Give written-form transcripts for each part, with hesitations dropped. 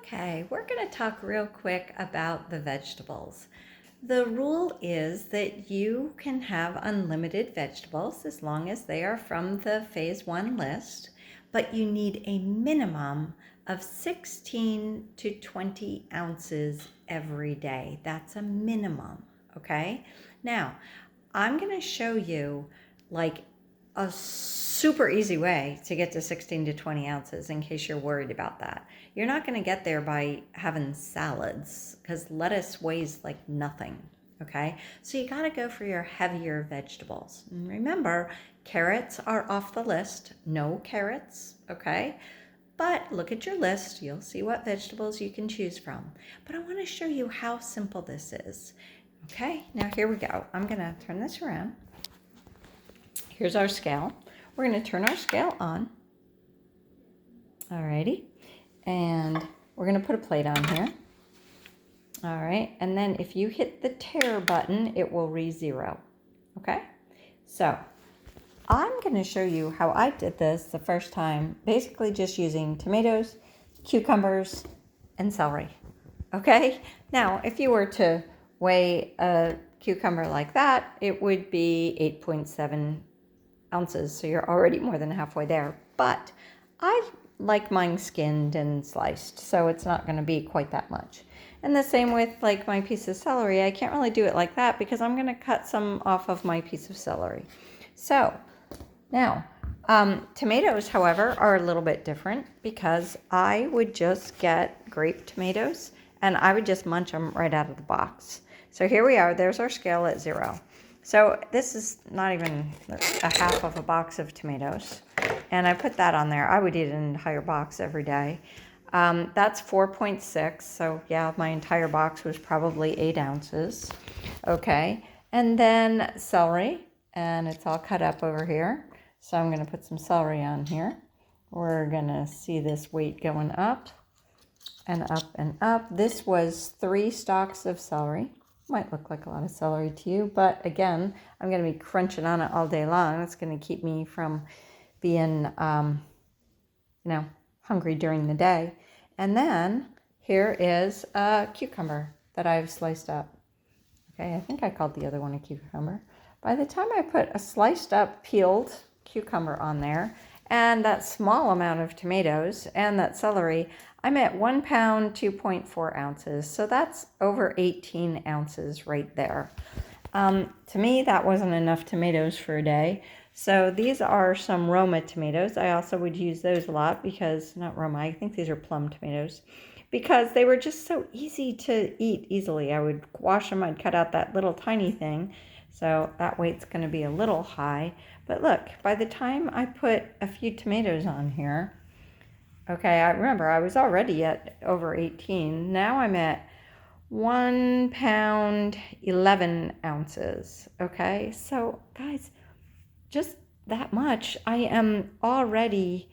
Okay, we're going to talk real quick about the vegetables. The rule is that you can have unlimited vegetables as long as they are from the phase 1 list, but you need a minimum of 16 to 20 ounces every day. That's a minimum, okay? Now, I'm going to show you like a super easy way to get to 16 to 20 ounces in case you're worried about that. You're not going to get there by having salads because lettuce weighs like nothing, okay? So you got to go for your heavier vegetables. And remember, carrots are off the list. No carrots, okay? But look at your list. You'll see what vegetables you can choose from. But I want to show you how simple this is. Okay, now here we go. I'm going to turn this around. Here's our scale. We're going to turn our scale on. Alrighty. And we're going to put a plate on here. All right. And then if you hit the tare button, it will read 0. Okay. So I'm going to show you how I did this the first time, basically just using tomatoes, cucumbers, and celery. Okay. Now, if you were to weigh a cucumber like that, it would be 8.7 ounces, so you're already more than halfway there. But I like mine skinned and sliced, so it's not going to be quite that much. And the same with like my piece of celery. I can't really do it like that because I'm going to cut some off of my piece of celery. So now tomatoes, however, are a little bit different because I would just get grape tomatoes and I would just munch them right out of the box. So here we are. There's our scale at 0. So this is not even a half of a box of tomatoes. And I put that on there. I would eat an entire box every day. That's 4.6. So yeah, my entire box was probably 8 ounces. Okay. And then celery. And it's all cut up over here. So I'm going to put some celery on here. We're going to see this weight going up and up and up. This was 3 stalks of celery. Might look like a lot of celery to you, but again, I'm going to be crunching on it all day long. It's going to keep me from being, hungry during the day. And then here is a cucumber that I've sliced up. Okay, I think I called the other one a cucumber. By the time I put a sliced up, peeled cucumber on there, and that small amount of tomatoes and that celery, I'm at 1 pound, 2.4 ounces. So that's over 18 ounces right there. To me, that wasn't enough tomatoes for a day. So these are some Roma tomatoes. I also would use those a lot because, not Roma, I think these are plum tomatoes, because they were just so easy to eat easily. I would wash them, I'd cut out that little tiny thing. So that weight's going to be a little high. But look, by the time I put a few tomatoes on here, okay, I remember I was already at over 18. Now I'm at 1 pound, 11 ounces. Okay, so guys, just that much. I am already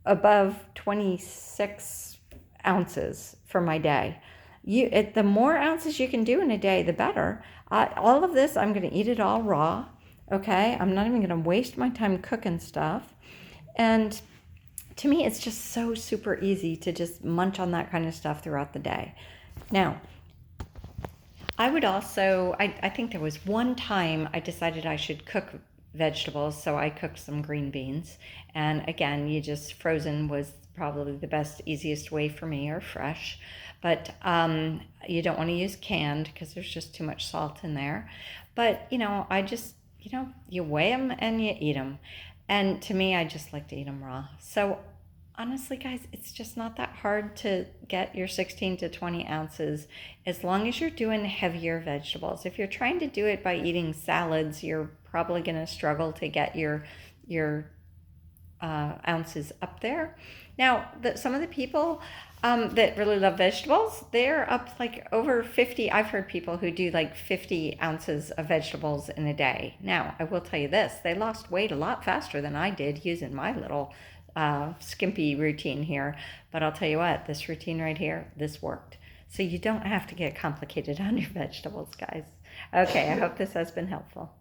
above 26 ounces for my day. The more ounces you can do in a day, the better. All of this, I'm going to eat it all raw. Okay, I'm not even going to waste my time cooking stuff. And to me, it's just so super easy to just munch on that kind of stuff throughout the day. Now, I would also, I think there was one time I decided I should cook vegetables, so I cooked some green beans. And again, frozen was probably the best, easiest way for me, or fresh. But you don't want to use canned because there's just too much salt in there. But, I just, you weigh them and you eat them. And to me, I just like to eat them raw. So honestly, guys, it's just not that hard to get your 16 to 20 ounces as long as you're doing heavier vegetables. If you're trying to do it by eating salads, you're probably going to struggle to get your ounces up there. Now, some of the people that really love vegetables, they're up like over 50. I've heard people who do like 50 ounces of vegetables in a day. Now, I will tell you this, they lost weight a lot faster than I did using my little skimpy routine here. But I'll tell you what, this routine right here, this worked. So you don't have to get complicated on your vegetables, guys. Okay, I hope this has been helpful.